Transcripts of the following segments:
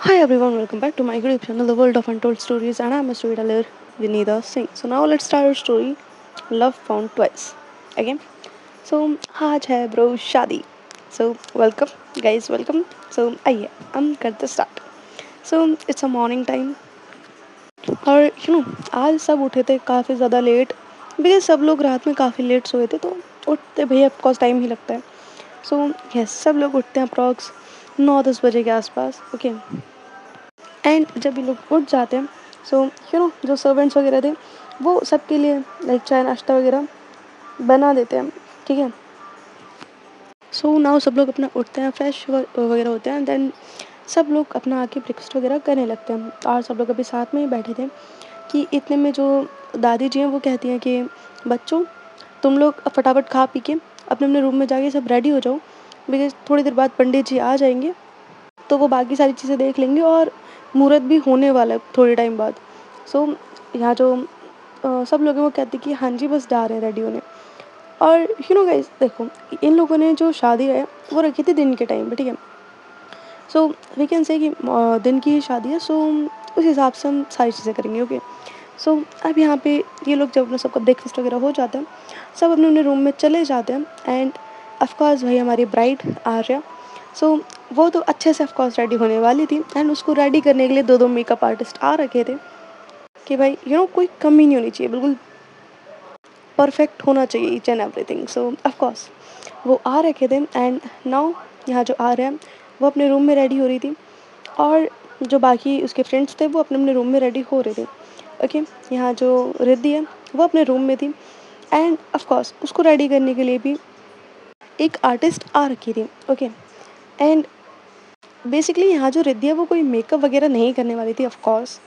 Hi everyone, welcome back to my YouTube channel, The World of Untold Stories, and I'm a storyteller, Vinita Singh. So now let's start our story, Love Found Twice. Again, so आज है bro शादी. So welcome guys, welcome. So आइए हम करते start. So it's a morning time और आज सब उठे थे काफ़ी ज़्यादा लेट बिकॉज सब लोग रात में काफ़ी लेट सोए थे तो उठते भैया ऑफकोर्स टाइम ही लगता है. सो यस सब लोग उठते हैं अप्रॉक्स 9-10 बजे के आसपास. ओके एंड जब ये लोग उठ जाते हैं सो जो सर्वेंट्स वगैरह थे वो सबके लिए लाइक चाय नाश्ता वगैरह बना देते हैं. ठीक है. सो नाउ सब लोग अपना उठते हैं फ्रेश वगैरह होते हैं देन सब लोग अपना आके ब्रेकफास्ट वगैरह करने लगते हैं और सब लोग अभी साथ में ही बैठे थे कि इतने में जो दादी जी हैं वो कहती हैं कि बच्चों तुम लोग अब फटाफट खा पी के अपने अपने रूम में जाके सब रेडी हो जाओ बिकॉज थोड़ी देर बाद पंडित जी आ जाएंगे तो वो बाकी सारी चीज़ें देख लेंगे और मुहूर्त भी होने वाला है थोड़े टाइम बाद. सो यहाँ जो सब लोग हैं वो कहते हैं कि हाँ जी बस जा रहे हैं रेडी होने. और गाइस देखो इन लोगों ने जो शादी है वो रखी थी दिन के टाइम पे. ठीक है. सो वी कैन से कि दिन की शादी है सो उस हिसाब से हम सारी चीज़ें करेंगे. ओके. सो अब यहाँ पे ये लोग जब अपना सबका ब्रेकफास्ट वगैरह हो जाता है सब अपने अपने रूम में चले जाते हैं एंड ऑफकोर्स भाई हमारी ब्राइड आर्या सो वो तो अच्छे से ऑफकोर्स रेडी होने वाली थी एंड उसको रेडी करने के लिए दो दो मेकअप आर्टिस्ट आ रखे थे कि भाई कोई कमी नहीं होनी चाहिए, बिल्कुल परफेक्ट होना चाहिए each and everything. So of course वो आ रखे थे एंड नाउ यहाँ जो आ रहे हैं वो अपने रूम में रेडी हो रही थी और जो बाकी उसके फ्रेंड्स थे वो अपने अपने रूम में रेडी हो रहे थे. ओके. यहाँ जो रिद्धि है वो अपने रूम में थी एंड ऑफकोर्स उसको रेडी करने के लिए भी एक आर्टिस्ट आ रखी थी. ओके. एंड बेसिकली यहाँ जो रिद्धि है वो कोई मेकअप वगैरह नहीं करने वाली थी ऑफकोर्स.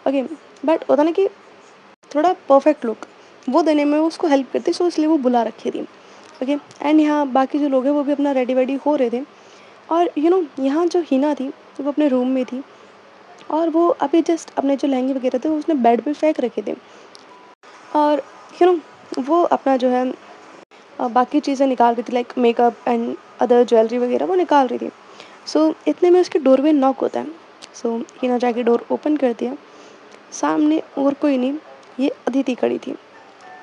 ओके. बट होता ना कि थोड़ा परफेक्ट लुक वो देने में वो उसको हेल्प करती सो इसलिए वो बुला रखी थी. ओके. एंड यहाँ बाकी जो लोग हैं वो भी अपना रेडी वेडी हो रहे थे और यहाँ जो हीना थी वो अपने रूम में थी और वो अभी जस्ट अपने जो लहंगे वगैरह थे वो उसने बेड पे फेंक रखे थे और वो अपना जो है बाकी चीज़ें निकाल रही थी like makeup and other jewellery वगैरह वो निकाल रही थी. सो इतने में उसके डोर पे नॉक होता है. सो हीना जाके डोर ओपन कर दिया. सामने और कोई नहीं ये अदिति खड़ी थी.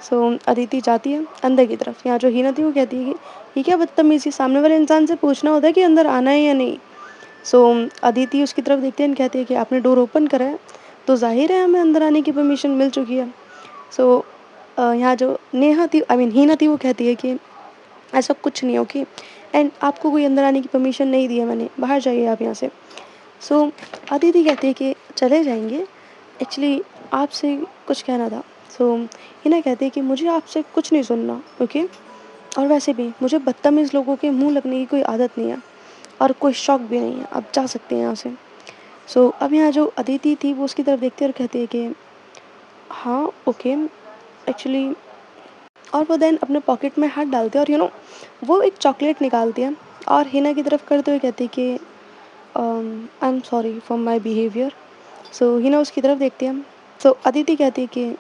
सो अदिति जाती है अंदर की तरफ. यहाँ जो हीना थी वो कहती है कि ये क्या बदतमीज़ी, सामने वाले इंसान से पूछना होता है कि अंदर आना है या नहीं. सो अदिति उसकी तरफ देखते हैं कहती है कि आपने डोर ओपन करा है तो जाहिर है हमें अंदर आने की परमिशन मिल चुकी है. सो यहाँ जो नेहा थी आई मीन हीना थी वो कहती है कि ऐसा कुछ नहीं. ओके. एंड आपको कोई अंदर आने की परमिशन नहीं दी है मैंने, बाहर जाइए आप यहाँ से. सो अदिति कहती है कि चले जाएंगे, एक्चुअली आपसे कुछ कहना था. सो हिना कहती है कि मुझे आपसे कुछ नहीं सुनना. ओके. और वैसे भी मुझे बदतमीज़ लोगों के मुंह लगने की कोई आदत नहीं है और कोई शौक भी नहीं है, आप जा सकते हैं यहाँ से. सो अब यहाँ जो अदिति थी वो उसकी तरफ देखती है और कहती है कि हाँ ओके एक्चुअली. और वो देन अपने पॉकेट में हाथ डालते हैं और वो एक चॉकलेट निकालती है और हिना की तरफ करते हुए कहती है कि I am sorry for my behaviour. So Hina उसकी तरफ देखती है. सो अदिति कहती है कि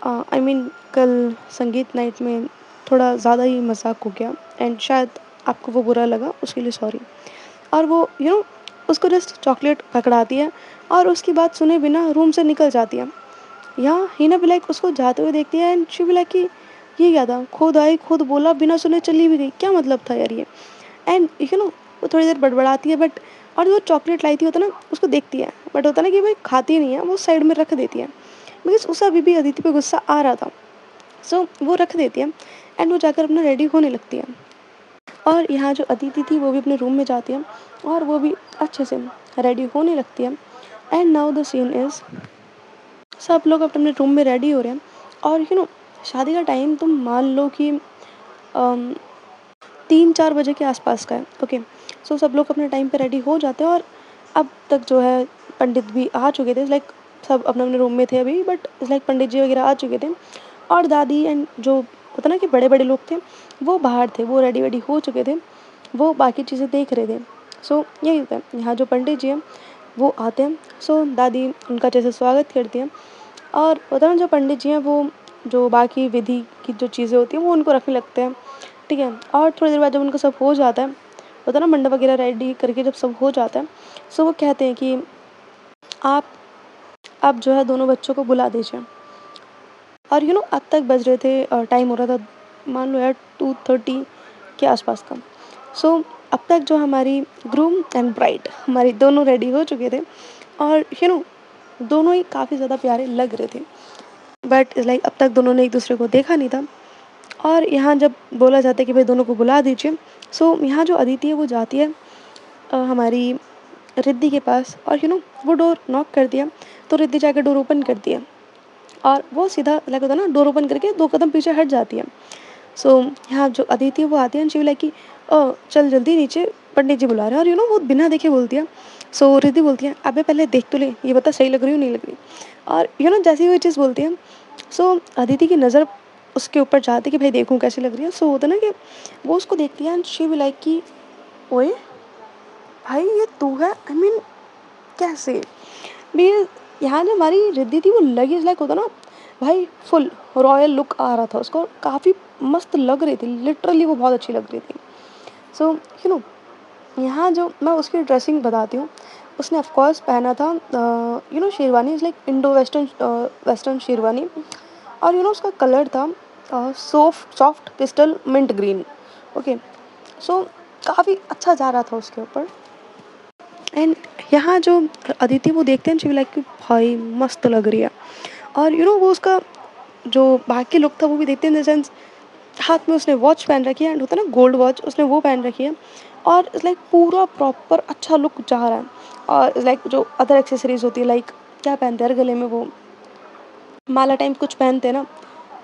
आई मीन कल संगीत नाइट में थोड़ा ज़्यादा ही मजाक हो गया एंड शायद आपको वो बुरा लगा, उसके लिए सॉरी. और वो उसको जस्ट चॉकलेट पकड़ाती है और उसकी बात सुने बिना रूम से निकल जाती है. यहाँ हिना भी लाइक उसको जाते हुए देखती है एंड शी भी लाइक कि ये क्या था, खुद आई खुद बोला बिना सुने चली भी गई, क्या मतलब था यार ये. एंड वो थोड़ी देर बड़बड़ाती है बट और जो चॉकलेट लाई थी होता ना उसको देखती है बट होता ना कि भाई खाती नहीं है, वो साइड में रख देती है बिकॉज उसे अभी भी अदिति पे गुस्सा आ रहा था. सो वो रख देती है एंड वो जाकर अपना रेडी होने लगती है. और यहाँ जो अदिति थी वो भी अपने रूम में जाती है और वो भी अच्छे से रेडी होने लगती है. And now the scene is सब लोग अपने अपने रूम में रेडी हो रहे हैं और शादी का टाइम तुम मान लो कि 3-4 बजे के आसपास का है. ओके. सो सब लोग अपने टाइम पे रेडी हो जाते हैं और अब तक जो है पंडित भी आ चुके थे लाइक सब अपने अपने रूम में थे अभी बट लाइक पंडित जी वगैरह आ चुके थे और दादी एंड जो होता ना कि बड़े बड़े लोग थे वो बाहर थे, वो रेडी वेडी हो चुके थे, वो बाकी चीज़ें देख रहे थे. सो यही होता है. यहाँ जो पंडित जी हैं वो आते हैं. सो दादी उनका जैसे स्वागत करती हैं और पता ना जो पंडित जी हैं वो जो बाकी विधि की जो चीज़ें होती हैं वो उनको रखने लगते हैं. ठीक है. और थोड़ी देर बाद जब उनका सब हो जाता है होता है ना मंडप वगैरह रेडी करके जब सब हो जाता है, सो वो कहते हैं कि आप अब जो है दोनों बच्चों को बुला दीजिए। और अब तक बज रहे थे, टाइम हो रहा था, मान लो यार 2:30 के आसपास का। सो अब तक जो हमारी ग्रूम एंड ब्राइड हमारी दोनों रेडी हो चुके थे, और दोनों ही काफ़ी ज़्यादा प्यारे लग रहे थे। बट लाइक अब तक दोनों ने एक दूसरे को देखा नहीं था। और यहाँ जब बोला जाता है कि भाई दोनों को बुला दीजिए, सो यहाँ जो अदिति है वो जाती है हमारी रिद्धि के पास, और वो डोर नॉक कर दिया, तो रिद्धि जाकर डोर ओपन कर दिया, और वो सीधा लाइक होता है ना डोर ओपन करके 2 कदम पीछे हट जाती है। सो यहाँ जो अदिति है वो आती है एंड शी लाइक कि चल जल्दी नीचे, पंडित जी बुला रहे हैं, और वो बिना देखे बोलती है। सो रिद्धि बोलती है, अबे पहले देख तो ले, ये बता सही लग रही हो नहीं लग रही। और जैसे ही वो ये चीज़ बोलती है, सो अदिति की नज़र उसके ऊपर जाती है कि भाई देखूँ कैसी लग रही है। सो होता है ना कि वो उसको देखती है एंड शी भी लाइक कि ओए भाई ये तू है, आई मीन कैसे भी। यहाँ जो हमारी रिद्धि थी वो लगी लाइक होता ना भाई, फुल रॉयल लुक आ रहा था उसको, काफ़ी मस्त लग रही थी, लिटरली वो बहुत अच्छी लग रही थी। सो यहाँ जो मैं उसकी ड्रेसिंग बताती हूँ, उसने ऑफ कोर्स पहना था sherwani, is like Indo western western sherwani, और उसका कलर था soft pastel mint green. Okay, so काफ़ी अच्छा जा रहा था उसके ऊपर। एंड यहाँ जो अदिति वो देखते हैं, शी लाइक कि भाई मस्त लग रही है। और वो उसका जो बाकी लुक था वो भी देखते हैं, इन द सेंस हाथ में उसने वॉच पहन रखी है, एंड होता है ना गोल्ड वॉच, उसने वो पहन रखी है, और लाइक पूरा प्रॉपर अच्छा लुक जा रहा है। और लाइक जो अदर एक्सेसरीज होती है, लाइक क्या पहनते हैं यार गले में, वो माला टाइम कुछ पहनते हैं ना,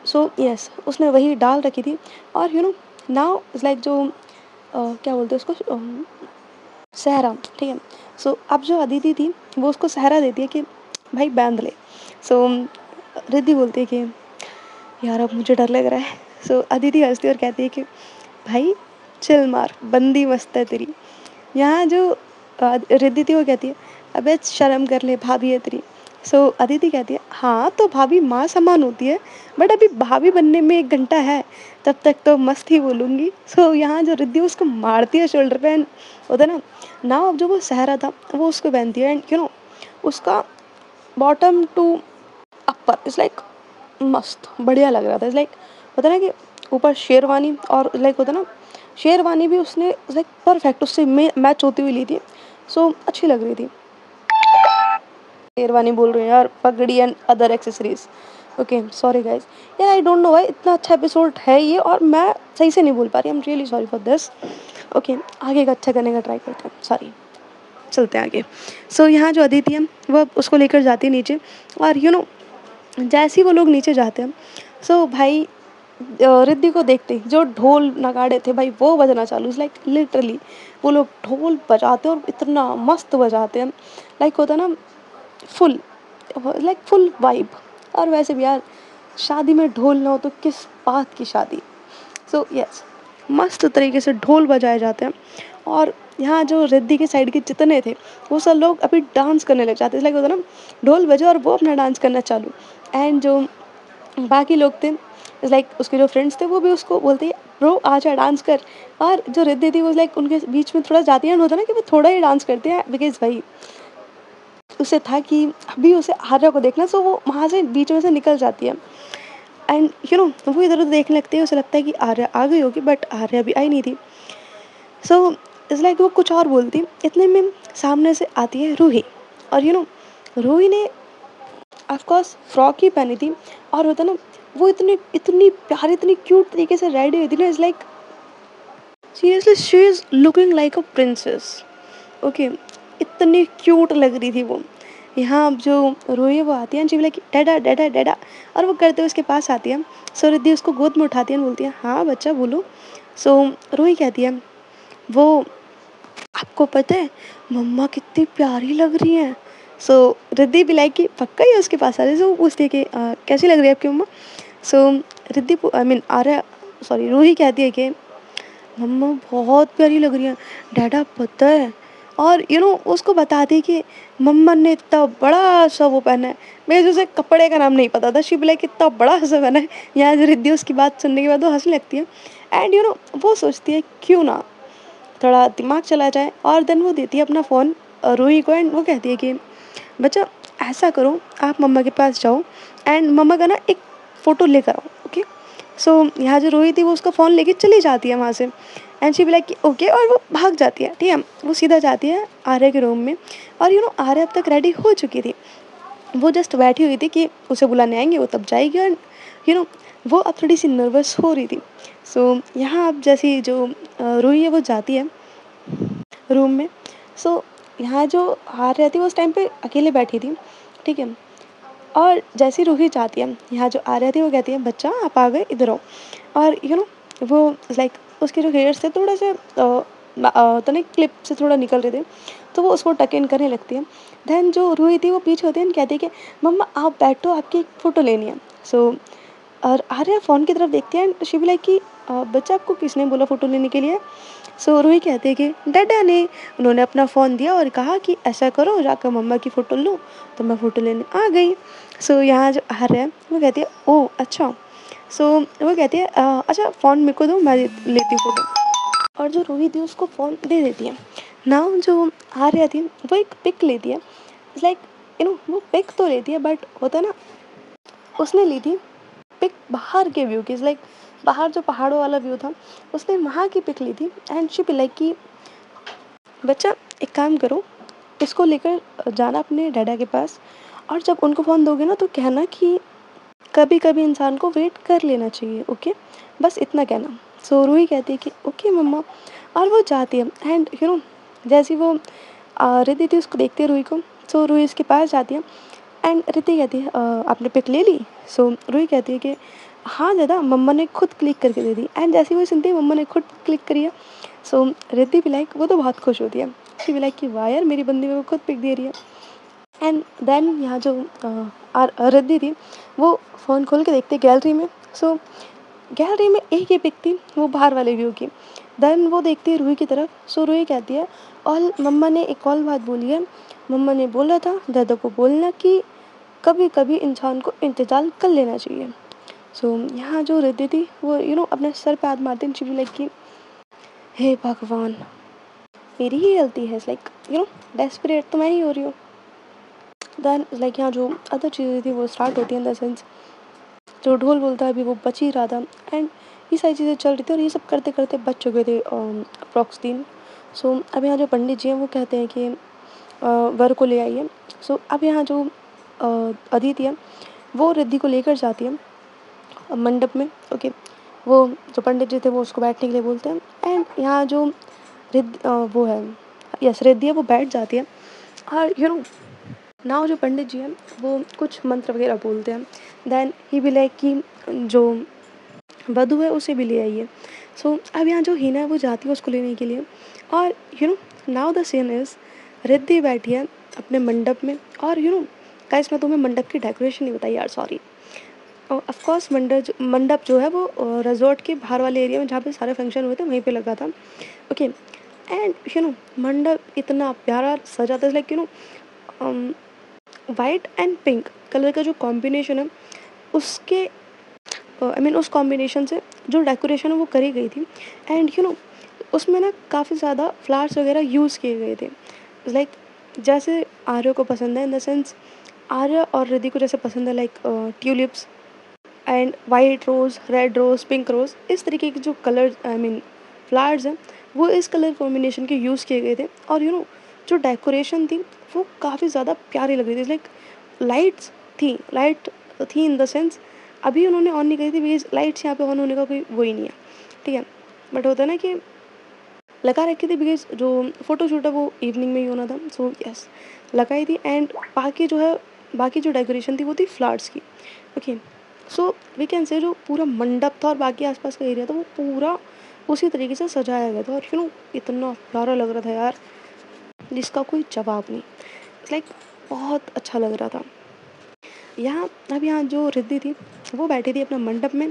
सो यस उसने वही डाल रखी थी। और नाउ इज़ लाइक जो क्या बोलते हैं उसको, सहरा, ठीक है। सो अब जो अदिति थी वो उसको सहरा देती है कि भाई बांध ले। सो रिद्धि बोलती है कि यार अब मुझे डर लग रहा है। सो अदिति हंसती है और कहती है कि भाई चिल मार, बंदी मस्त है तेरी। यहाँ जो रिद्धि थी वो कहती है अबे शर्म कर ले, भाभी है तेरी। सो अदिति कहती है हाँ तो भाभी माँ समान होती है, बट अभी भाभी बनने में 1 घंटा है, तब तक तो मस्त ही बोलूँगी। सो यहाँ जो रिद्धि उसको मारती है शोल्डर पे, एंड होता है ना, ना अब जो वो सहरा था वो उसको पहनती है, एंड उसका bottom to upper is like मस्त बढ़िया लग रहा था। इज़ लाइक होता है ना कि ऊपर शेरवानी, और लाइक होता है ना शेरवानी भी उसने लाइक परफेक्ट उससे मैच होती हुई ली थी, सो अच्छी लग रही थी। शेरवानी बोल रही हूँ यार, पगड़ी and other accessories. Okay sorry guys, यार आई डोंट नो व्हाई इतना अच्छा एपिसोड है ये, और मैं सही से नहीं बोल पा रही, I am really sorry for this. Okay आगे का अच्छा करने का ट्राई करते हैं, सॉरी। चलते हैं आगे। सो यहाँ जो अदिति है वो उसको लेकर जाती है नीचे, और जैसे ही वो लोग नीचे जाते हैं, सो भाई रिद्धि को देखते ही जो ढोल नगाड़े थे भाई वो बजना चालू, लाइक लिटरली वो लोग ढोल बजाते हैं और इतना मस्त बजाते हैं, लाइक होता ना फुल, लाइक फुल वाइब। और वैसे भी यार शादी में ढोल ना हो तो किस बात की शादी। सो यस मस्त तरीके से ढोल बजाए जाते हैं, और यहाँ जो रिद्धि के साइड के जितने थे वो सब लोग अभी डांस करने लग जाते हैं, लाइक होता ना ढोल बजे और वो अपना डांस करना चालू। एंड जो बाकी लोग थे लाइक उसके जो फ्रेंड्स थे वो भी उसको बोलते हैं ब्रो आजा डांस कर। और जो रिद्धि थी वो लाइक उनके बीच में थोड़ा जाती है, होता ना कि वो थोड़ा ही डांस करते हैं, बिकॉज भाई उसे था कि अभी उसे आर्या को देखना, सो वो वहाँ से बीच में से निकल जाती है। एंड वो इधर उधर देखने लगती है, उसे लगता है कि आर्या आ गई होगी, बट आर्या भी आई नहीं थी। सो इट्स लाइक वो कुछ और बोलती, इतने में सामने से आती है रूही। और रूही ने ऑफकोर्स फ्रॉक ही पहनी थी, और होता ना वो इतनी इतनी प्यारी इतनी क्यूट तरीके से रेडी हुई थी ना, is like seriously she is looking like a princess. Okay इतनी क्यूट लग रही थी वो। यहाँ अब जो रोई है वो आती है, शी लाइक डैडा डैडा डैडा, और वो करते हुए उसके पास आती है। सो रिद्धि उसको गोद में उठाती है और बोलती है हाँ बच्चा बोलो। सो रोई कहती है वो आपको पता है मम्मा कितनी प्यारी लग रही हैं। सो रिद्धि भी लाइक कि पक्का ही उसके पास आ रही है, सो वो पूछती है कि कैसी लग रही है आपकी मम्मा। So Riddhi I mean Arya sorry Ruhi कहती है कि मम्मा बहुत प्यारी लग रही है, डैडा पता है। और उसको बताती कि मम्मा ने इतना बड़ा सा वो पहना है, मेरे उसे कपड़े का नाम नहीं पता था, शिव लाइक इतना बड़ा सा पहना है। यहाँ जो रिद्धि उसकी बात सुनने के बाद वो हंसने लगती है, एंड वो सोचती है क्यों ना थोड़ा दिमाग चला जाए, और देन वो देती है अपना फ़ोन रूही को, एंड वो कहती है कि बच्चा ऐसा करो, आप मम्मा के पास जाओ एंड मम्मा का ना एक फ़ोटो लेकर आओ, ओके। सो यहाँ जो रूही थी वो उसका फ़ोन लेके चली जाती है वहाँ से, and she be like okay, और वो भाग जाती है, ठीक है। वो सीधा जाती है आर्या के रूम में, और आर्या अब तक रेडी हो चुकी थी। वो जस्ट बैठी हुई थी कि उसे बुलाने आएंगे, वो तब जाएगी, और यू नो वो अब थोड़ी सी नर्वस हो रही थी। सो यहाँ अब जैसी जो रूही है वो जाती है रूम में। सो यहाँ जो हार रहती है वो उस टाइम पे अकेले बैठी थी, ठीक है। और जैसे ही रूही जाती है, यहाँ जो आ रही थी वो कहती है बच्चा आप आ गए, इधर आओ। और वो लाइक उसके जो हेयर्स थे थोड़े से तो नहीं, क्लिप से थोड़ा निकल रहे थे, तो वो उसको टक इन करने लगती है। देन जो रूही थी वो पीछे होती है and कहती है कि मम्मा आप बैठो, आपकी एक फ़ोटो लेनी है। सो और आर्या फ़ोन की तरफ देखती है एंड शी बी लाइक कि बच्चा आपको किसने बोला फ़ोटो लेने के लिए? सो रूही कहती है कि डैडा ने, उन्होंने अपना फ़ोन दिया और कहा कि ऐसा करो जाकर मम्मा की फ़ोटो लो, तो मैं फ़ोटो लेने आ गई। सो यहाँ जो आर्या है वो कहती है ओह अच्छा। सो वो कहती है अच्छा फ़ोन मेरे को दो, मैं लेती हूँ फ़ोटो। और जो रूही थी उसको फ़ोन दे देती है। नाउ जो आर्या थी वो एक पिक लेती है, लाइक वो पिक तो लेती है, बट होता है ना, उसने ली थी पिक बाहर के व्यू की, लाइक बाहर जो पहाड़ों वाला व्यू था, उसने वहाँ की पिक ली थी। एंड शी बी लाइक कि बच्चा एक काम करो, इसको लेकर जाना अपने डैडा के पास, और जब उनको फ़ोन दोगे ना तो कहना कि कभी कभी इंसान को वेट कर लेना चाहिए, ओके। बस इतना कहना। सो रूही कहती है कि ओके मम्मा, और वो जाती है। एंड जैसी वो रिद्धि थी उसको देखती है रूही को। सो रूही उसके पास जाती है एंड रिद्धि कहती है आपने पिक ले ली? सो रूही कहती है कि हाँ दादा, मम्मा ने खुद क्लिक करके दे दी। एंड जैसे ही वो सुनती है मम्मा ने खुद क्लिक करी है, सो रिद्धि भी लाइक, वो तो बहुत खुश होती है। शी भी लाइक कि वाह यार, मेरी बंदी मेरे को खुद पिक दे रही है। एंड देन यहाँ जो रिद्धि थी वो फ़ोन खोल के देखती है गैलरी में। सो गैलरी में एक ही पिक थी, वो बाहर वाले व्यू की। देन वो देखती है रूही की तरफ। सो रूही कहती है और मम्मा ने एक और बात बोली है, मम्मा ने बोला था दादा को बोलना कि कभी कभी इंसान को इंतज़ार कर लेना चाहिए। सो यहाँ जो रिद्धि थी वो अपने सर पे हाथ मारती शी भी लाइक कि हे भगवान, मेरी ही गलती है, लाइक डेस्परेट तो मैं ही हो रही हूँ। देन लाइक यहाँ जो अदर चीज़ें थी वो स्टार्ट होती है, इन द सेंस जो ढोल बोलता है अभी वो बच ही रहा था, एंड ये सारी चीज़ें चल रही थी, और ये सब करते करते बच चुके थे अप्रॉक्स 3। सो अब यहाँ जो पंडित जी हैं वो कहते हैं कि वर को ले आइए। सो अब यहाँ जो अदिति है वो रिद्धि को लेकर जाती है मंडप में, ओके। वो जो पंडित जी थे वो उसको बैठने के लिए बोलते हैं, एंड यहाँ जो वो है, यस रिद्धि है, वो बैठ जाती है। और नाउ जो पंडित जी हैं वो कुछ मंत्र वगैरह बोलते हैं। देन ही भी लाइक कि जो वधु है उसे भी ले आइए। सो अब यहाँ जो हीना है वो जाती है उसको लेने के लिए, और now the scene is Riddhi बैठी है अपने मंडप में। और गाइस मैं तुम्हें मंडप की डेकोरेशन नहीं बताई यार, सॉरी। ऑफ कोर्स मंडप जो है वो रिजॉर्ट के बाहर वाले एरिया में जहाँ पे सारे फंक्शन हुए थे वहीं पे लगा था, ओके। एंड मंडप इतना प्यारा सजा था, like white and pink colour का जो कॉम्बिनेशन है उसके उस कॉम्बिनेशन से जो डेकोरेशन है वो करी गई थी। एंड उसमें ना काफ़ी ज़्यादा फ्लावर्स वगैरह यूज़ किए गए थे, लाइक जैसे आर्य को पसंद है, इन द सेंस आर्य और रिद्धि को जैसे पसंद है, like tulips and white rose, red rose, pink rose, इस तरीके के जो कलर फ्लावर्स हैं वो इस कलर कॉम्बिनेशन के यूज़ किए गए थे। और जो डेकोरेशन थी वो काफ़ी ज़्यादा प्यारी लग रही थी, लाइक लाइट थी इन द सेंस अभी उन्होंने ऑन नहीं करी थी, बिकॉज लाइट्स यहाँ पे ऑन होने का कोई वो ही नहीं है, ठीक है। बट होता है ना कि लगा रखी थी, बिकॉज जो फ़ोटोशूट है वो इवनिंग में ही होना था, सो यस लगाई थी। एंड बाकी जो डेकोरेशन थी वो थी फ्लावर्स की, okay. So we can say जो पूरा मंडप था और बाकी आसपास का एरिया था वो पूरा उसी तरीके से सजाया गया था, और इतना प्यारा लग रहा था यार, जिसका कोई जवाब नहीं, लाइक बहुत अच्छा लग रहा था। यहाँ जो रिद्धि थी वो बैठी थी अपना मंडप में,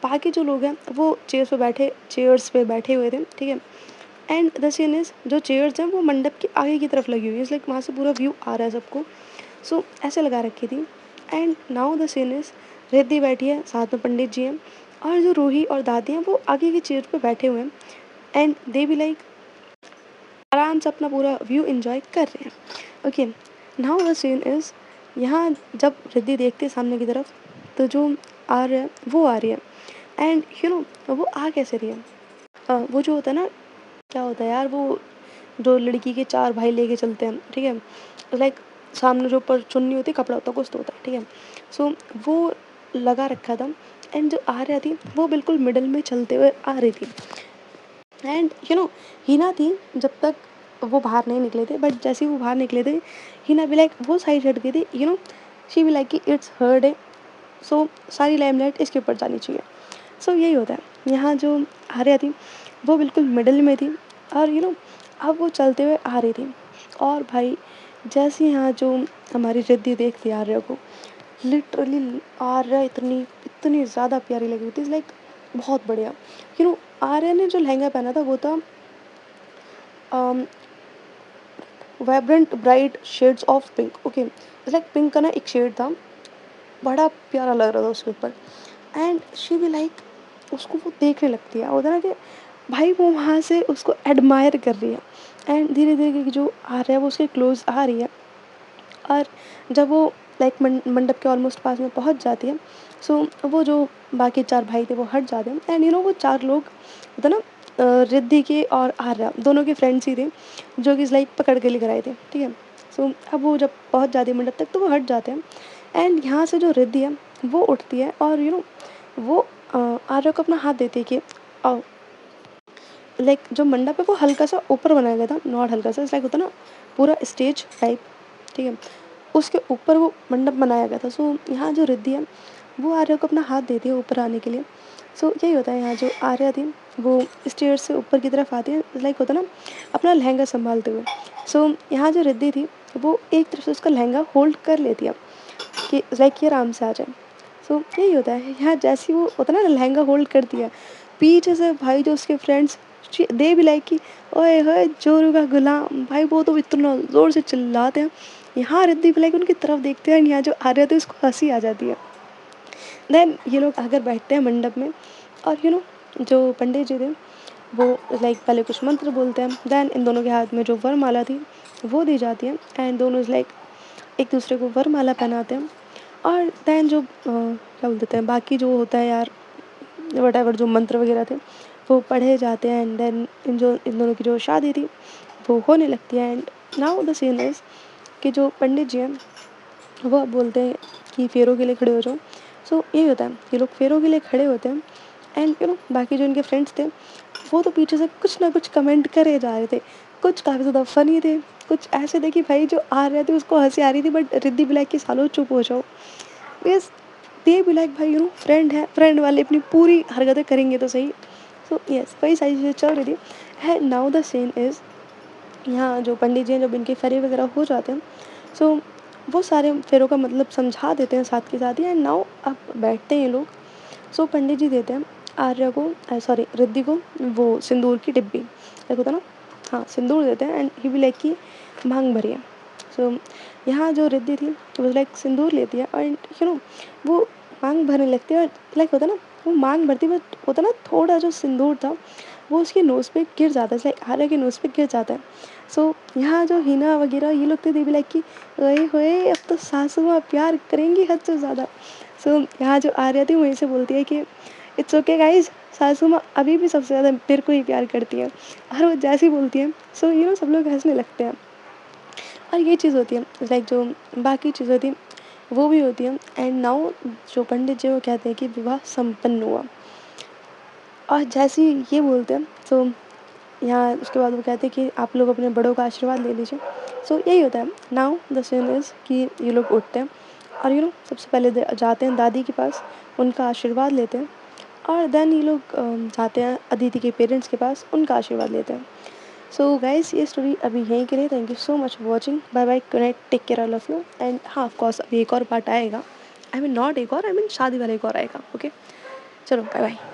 बाकी जो लोग हैं वो चेयर्स पे बैठे हुए थे, ठीक है। एंड द सीन इज जो चेयर्स हैं वो मंडप के आगे की तरफ लगी हुई है, लाइक वहाँ से पूरा व्यू आ रहा है सबको। सो ऐसे लगा रखी थी। And now the scene is Riddhi बैठी है, साथ में पंडित जी हैं, और जो रूही और दादी हैं वो आगे की चेयर पे बैठे हुए हैं। एंड दे भी लाइक आराम से अपना पूरा व्यू एंजॉय कर रहे हैं। Okay, now the scene is, यहाँ जब रिद्धि देखती है सामने की तरफ, तो जो आ रहा है वो आ रही है, एंड वो आ कैसे रही है? वो जो होता है ना, क्या होता है यार, वो जो लड़की के 4 भाई लेके चलते हैं, ठीक है? लाइक सामने जो ऊपर चुन्नी होती है, कपड़ा होता है, कुछ तो होता है, ठीक है? सो वो लगा रखा था, एंड जो आ रही थी वो बिल्कुल मिडल में चलते हुए आ रही थी, एंड हिना थी जब तक वो बाहर नहीं निकले थे, बट जैसे ही वो बाहर निकले थे, हिना भी लाइक वो साइड हट गई थी, शी भी लाइक कि इट्स हर डे, सो सारी लाइमलाइट इसके ऊपर जानी चाहिए। सो यही होता है, यहाँ जो आर्या थी वो बिल्कुल मिडल में थी, और अब वो चलते हुए आ रही थी, और भाई जैसे यहाँ जो हमारी रिद्धि देखती आर्या को, लिटरली आर्या इतनी इतनी ज़्यादा प्यारी लगी थी, लाइक बहुत बढ़िया। आर्या ने जो लहंगा पहना था वो था vibrant bright shades of pink. Okay, like pink का ना एक शेड था, बड़ा प्यारा लग रहा था उसके ऊपर, एंड शी भी लाइक उसको वो देखने लगती है, होता है ना कि भाई वो वहाँ से उसको एडमायर कर रही है, एंड धीरे धीरे जो आ रहा है वो उसके क्लोज आ रही है, और जब वो लाइक मंडप के ऑलमोस्ट पास में पहुँच जाती है, सो वो जो बाकी 4 भाई थे वो हट जाते हैं, एंड वो 4 लोग होता ना, रिद्धि के और आर्या दोनों के फ्रेंड्स ही थे, जो कि लाइक पकड़ के लेकर आए थे, ठीक है? सो अब वो जब पहुँच जाती है मंडप तक, तो वो हट जाते हैं, एंड यहाँ से जो रिद्धि है वो उठती है, और वो आर्या को अपना हाथ देती है कि आओ। लाइक जो मंडप है वो हल्का सा ऊपर बनाया गया था, नॉट हल्का सा, लाइक होता ना पूरा स्टेज टाइप, ठीक है? उसके ऊपर वो मंडप बनाया गया था। सो यहाँ जो रिद्धि है वो आर्या को अपना हाथ देती है ऊपर आने के लिए। सो यही होता है, यहाँ जो आर्या थी वो स्टेज से ऊपर की तरफ आती है, लाइक होता ना अपना लहंगा संभालते हुए। सो यहाँ जो रिद्धि थी वो एक तरफ से उसका लहंगा होल्ड कर लेती है कि लाइक ये आराम से आ जाए। सो यही होता है, यहाँ जैसे ही वो होता है ना लहंगा होल्ड कर दिया, पीछे से भाई जो उसके फ्रेंड्स दे भी लाइक कि ओए होए जोरू का गुलाम, भाई वो तो इतना ज़ोर से चिल्लाते हैं। यहाँ रिद्धि भी लाइक उनकी तरफ देखते हैं, यहाँ जो आ रहे थे उसको हंसी आ जाती है। देन ये लोग आकर बैठते हैं मंडप में, और जो पंडित जी थे वो लाइक पहले कुछ मंत्र बोलते हैं, देन इन दोनों के हाथ में जो वरमाला थी वो दी जाती है, एंड दोनों लाइक एक दूसरे को वरमाला पहनाते हैं, और देन जो क्या बोलते हैं बाकी जो होता है यार, वट जो मंत्र वगैरह थे वो पढ़े जाते हैं, एंड देन इन दोनों की जो शादी थी वो होने लगती है। And now the scene is कि जो पंडित जी हैं वो अब बोलते हैं कि फेरों के लिए खड़े हो जाओ। सो यही होता है, ये लोग फेरों के लिए खड़े होते हैं, एंड बाकी जो इनके फ्रेंड्स थे वो तो पीछे से कुछ ना कुछ कमेंट करे जा रहे थे, कुछ काफ़ी ज़्यादा फनी थे, कुछ ऐसे थे कि भाई जो आ रहे थे उसको हंसी आ रही थी, बट रिद्धि भी लाइक कि सालों चुप हो जाओ, बिकॉज दे भी लाइक भाई फ्रेंड है, फ्रेंड वाले अपनी पूरी हरकतें करेंगे तो सही। सो यस, वही सारी चीज़ें चल रही थी। है नाउ द सीन इज़, यहाँ जो पंडित जी हैं जब इनके फेरे वगैरह हो जाते हैं, सो वो सारे फेरों का मतलब समझा देते हैं साथ के साथ ही, एंड नाउ अब बैठते हैं ये लोग। सो पंडित जी देते हैं आर्या को, सॉरी रिद्धि को, वो सिंदूर की डिब्बी, एक होता ना, हाँ सिंदूर देते हैं, एंड ही भी लाइक की मांग भरी है। सो यहाँ जो रिद्धि थी वो लाइक सिंदूर लेती है, और वो मांग भरने लगती है, और लाइक होता ना वो मांग भरती है, बट होता ना थोड़ा जो सिंदूर था वो उसके नोज़ पे गिर जाता है, लाइक आर्या के नोज़ पे गिर जाता है। सो यहाँ जो हिना वगैरह ये लोग थे, दे भी लाइक कि ओए होए अब तो सासू माँ प्यार करेंगी हद से ज़्यादा। सो यहाँ जो आर्या थी वहीं से बोलती है कि इट्स ओके गाइज, सासू माँ अभी भी सबसे ज़्यादा मेरे को ही प्यार करती है, और वो जैसी बोलती है, सो सब लोग हंसने लगते हैं। और ये चीज़ होती है, लाइक जो बाकी चीज़ होती है वो भी होती है, एंड नाउ जो पंडित जी वो कहते हैं कि विवाह संपन्न हुआ, और जैसे ही ये बोलते हैं, सो यहाँ उसके बाद वो कहते हैं कि आप लोग अपने बड़ों का आशीर्वाद ले लीजिए। सो यही होता है, नाउ द सीन इज़ कि ये लोग उठते हैं, और सबसे पहले जाते हैं दादी के पास, उनका आशीर्वाद लेते हैं, और देन ये लोग जाते हैं अदिति के पेरेंट्स के पास, उनका आशीर्वाद लेते हैं। सो गाइस, ये स्टोरी अभी यहीं के लिए, thank you so much for watching, bye bye, good night, take care all of you, and हाँ ऑफ कोर्स अभी एक और पार्ट आएगा, आई मीन नॉट एक और, आई मीन शादी वाला एक और आएगा। ओके, चलो बाय बाय।